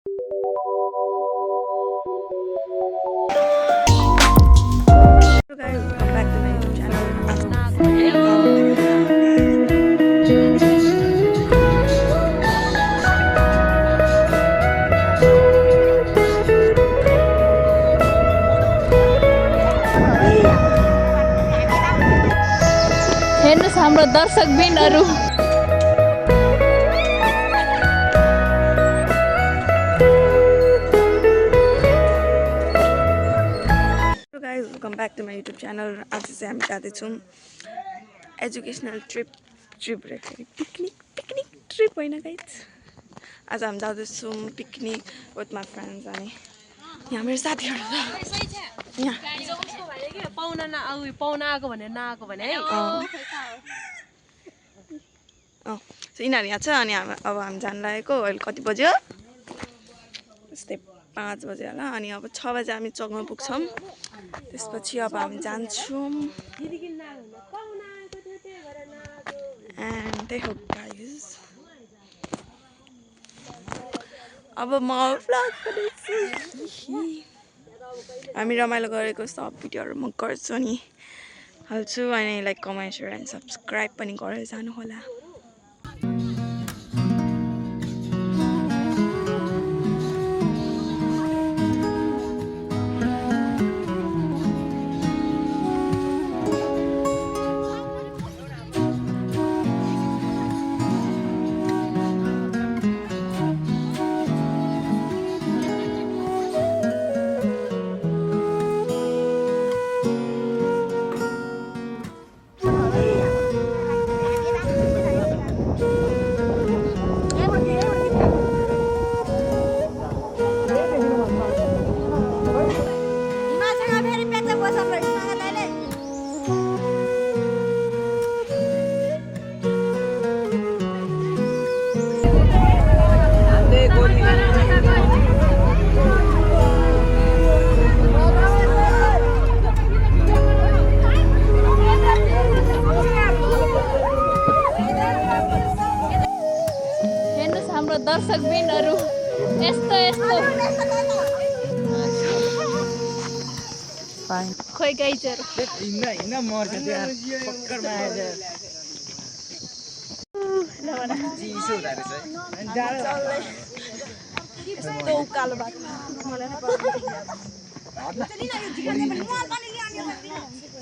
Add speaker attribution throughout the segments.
Speaker 1: Guys, welcome back to my YouTube channel.
Speaker 2: हेर्नुस् हाम्रो दर्शक बिनहरु
Speaker 1: Hello guys, welcome back to my YouTube channel. आज चाहिँ हामी जाँदैछौँ एजुकेसनल ट्रिप पिकनिक ट्रिप होइन गाइज। आज हामी जाँदैछौँ पिकनिक विथ माई फ्रेन्ड्स अनि यहाँ मेरो साथीहरू छ यहाँ
Speaker 3: पाहुना आएको भने नआएको भने है
Speaker 1: यिनीहरू यहाँ छ अनि अब हामी जान लागेको। अहिले कति बज्यो? यस्तै 5 बजे होला अनि अब 6 बजे हामी चौकमा पुग्छौँ। त्यसपछि अब हामी जान्छौँ एन्ड त्यही हो गाइज। अब म भ्लग गर्दैछु। हामी रमाइलो गरेको सब भिडियोहरू म गर्छु अनि हाल्छु अनि like comment share and subscribe पनि गरेर जानु होला।
Speaker 2: हेर्नुस् हाम्रो दर्शक बिनहरु यस्तो खोइ गाइजहरु
Speaker 4: मर्छ त्यहाँ पक्करमा आएर चिसो हुँदो रहेछ
Speaker 1: यस्तो उकालो बाटो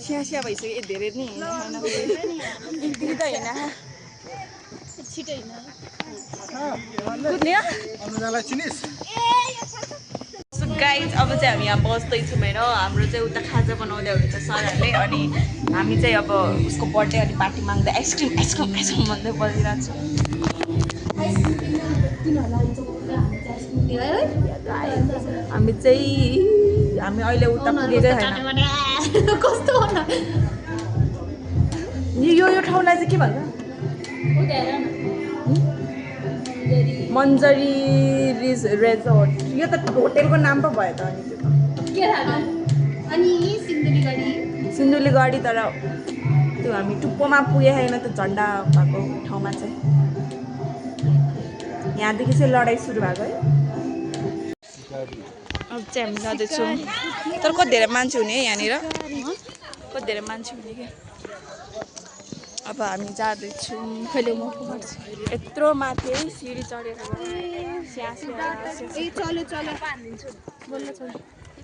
Speaker 1: स्यास्या भइसक्यो धेरै नै त होइन
Speaker 2: छिटै न
Speaker 4: अनुजालाई चिनिस्?
Speaker 1: गाइज अब चाहिँ हामी यहाँ बस्दैछौँ होइन। हाम्रो चाहिँ उता खाजा बनाउँदै हुनुहुन्छ सरहरूले अनि हामी चाहिँ अब उसको बर्थडे अनि पार्टी माग्दै आइसक्रिम भन्दै बसिरहेको छौँ। हामी अहिले उता पुगेकै होइन।
Speaker 2: कस्तो होला
Speaker 1: यो ठाउँलाई चाहिँ के भन्छ? मन्जरी रेजोर्ट। यो त होटेलको नाम पो भयो त अनि त्यो
Speaker 2: के थाहा अनि
Speaker 1: सिन्धुलीगढी तर त्यो हामी टुप्पोमा पुगे होइन त झन्डा भएको ठाउँमा चाहिँ। यहाँदेखि चाहिँ लडाइँ सुरु भएको है। अब चाहिँ हामी जाँदैछौँ तर कति धेरै मान्छे हुने है यहाँनिर, कति धेरै मान्छे हुने क्या। अब हामी जाँदैछौँ
Speaker 2: कहिले म गर्छु
Speaker 1: यत्रो माथि है सिडी चढेर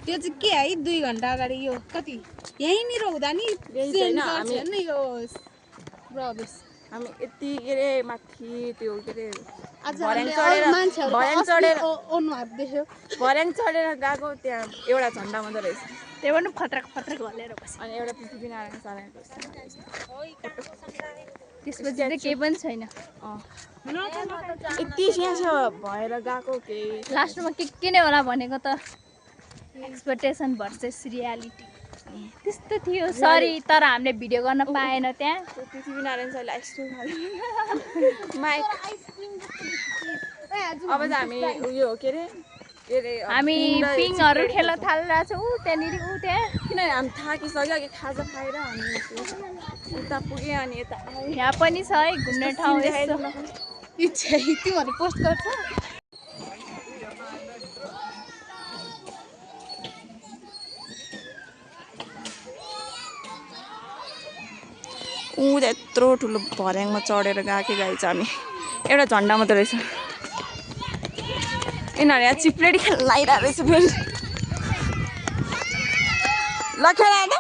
Speaker 3: त्यो चाहिँ के है 2 घण्टा अगाडि यो कति यहीँनिर हुँदा नि यो प्रवेश
Speaker 1: हामी यति के अरे माथि त्यो के अरे
Speaker 3: भर्याङ
Speaker 1: चढेर गएको। त्यहाँ एउटा झन्डा मात्रै रहेछ
Speaker 2: त्यही पनि फत्रक हलेर बस्यो
Speaker 1: अनि एउटा पृथ्वीनारायण शर्माको
Speaker 2: त्यसपछि चाहिँ केही पनि छैन।
Speaker 1: यति स्यास्या भएर गएको केही
Speaker 2: लास्टमा के नै होला भनेको त एक्सपेक्टेसन भर्सेस रियालिटी त्यस्तो थियो। सरी तर हामीले भिडियो गर्न पाएन त्यहाँ।
Speaker 1: पृथ्वीनारायण सरले आइसक्रिम खायो माइक। अब चाहिँ हामी उयो के अरे
Speaker 2: हामी पिङहरू खेल्न थालिरहेको छौँ त्यहाँनिर त्यहाँ
Speaker 1: किनभने हामी थाकिसक्यो कि खाजा खाएर हामी उता पुग्यो अनि यता
Speaker 2: यहाँ पनि छ है घुम्ने ठाउँ यस्तो
Speaker 3: तिमीहरू पोस्ट गर्छ
Speaker 1: ऊ त्यत्रो ठुलो भर्याङमा चढेर गएकै गाई छ हामी एउटा झन्डा मात्रै रहेछ यिनीहरू यहाँ चिप्लेडी खेलाइरहेको रहेछ फेरि ल खेला त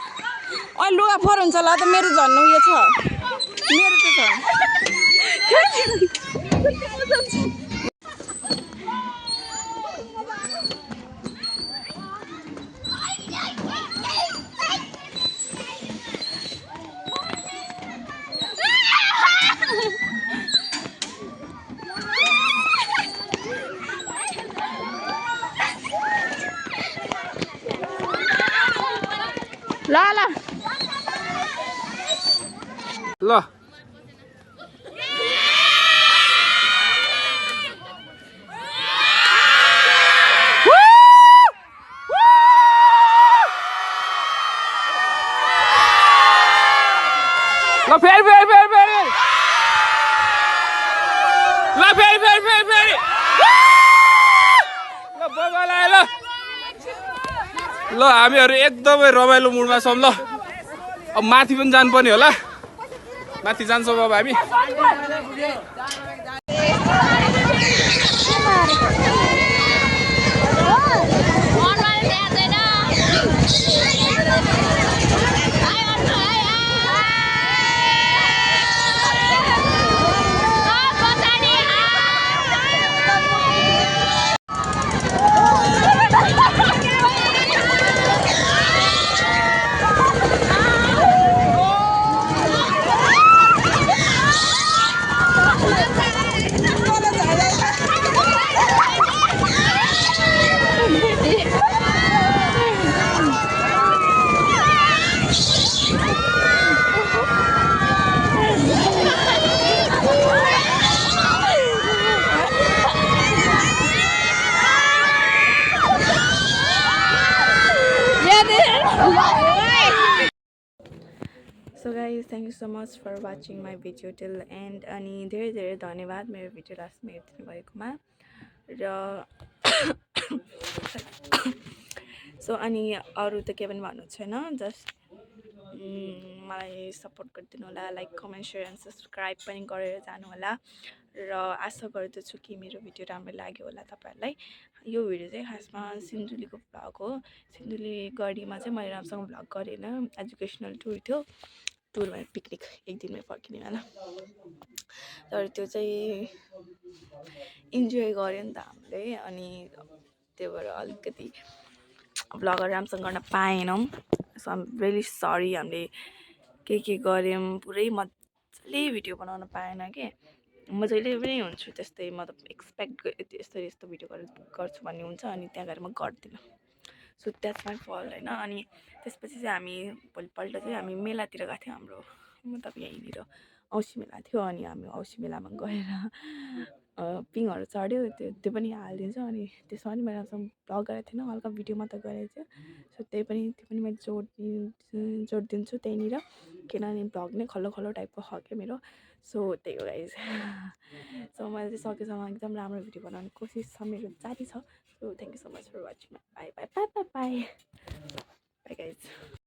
Speaker 1: अहिले लुगा फोहोर हुन्छ ल त मेरो झन् उयो छ मेरो त छ ल ल
Speaker 5: ल ल फेरि फेरि फेरि फेरि ल फेरि फेरि फेरि फेरि ल बबा लाए ल ल हामीहरू एकदमै रमाइलो मुडमा छौँ ल अब माथि पनि जानुपर्ने होला माथि जान्छौँ अब हामी
Speaker 1: So guys, thank you so much for watching my video till end अनि धेरै धेरै धन्यवाद मेरो भिडियो लास्टमा हेरिदिनु भएकोमा र सो अनि अरू त के पनि भन्नु छैन जस्ट मलाई सपोर्ट गरिदिनु होला like comment share and subscribe पनि गरेर जानु होला र आशा गर्दछु कि मेरो भिडियो राम्रो लाग्यो होला तपाईहरुलाई यो भिडियो चाहिँ खासमा सिन्धुलीको भ्लग हो सिन्धुली गढीमा चाहिँ मैले राम्रोसँग भ्लग गरेन एजुकेसनल टुर थियो टुर भने पिकनिक एक दिनमै फर्किने वाला तर त्यो चाहिँ इन्जोय गर्यो नि त हामीले अनि त्यही भएर अलिकति भ्लगहरू राम्रोसँग गर्न पाएनौँ सो आम रियली सरी हामीले के गऱ्यौँ पुरै मजाले भिडियो बनाउन पाएन के म जहिले पनि हुन्छु त्यस्तै मतलब एक्सपेक्ट यस्तो भिडियो गर्छु भन्ने हुन्छ अनि त्यहाँ गएर म गर्दिनँ सो द्याट्स माई फल्ट होइन अनि त्यसपछि चाहिँ हामी भोलिपल्ट चाहिँ हामी मेलातिर गएको थियौँ हाम्रो मतलब यहीँनिर औँसी मेला थियो अनि हामी औँसी मेलामा गएर पिङहरू चढ्यो त्यो पनि हालिदिन्छ अनि त्यसमा पनि मैले भ्लग गरेको थिएन हल्का भिडियो मात्र गरेको थियो सो त्यो पनि मैले जोड दिन्छु त्यहीँनिर किनभने भ्लग नै खल्लो खल्लो टाइपको छ क्या मेरो सो त्यही हो गाइज सो मैले चाहिँ सकेसम्म एकदम राम्रो भिडियो बनाउने कोसिस छ मेरो जारी छ so thank you so much for watching bye bye bye bye bye bye guys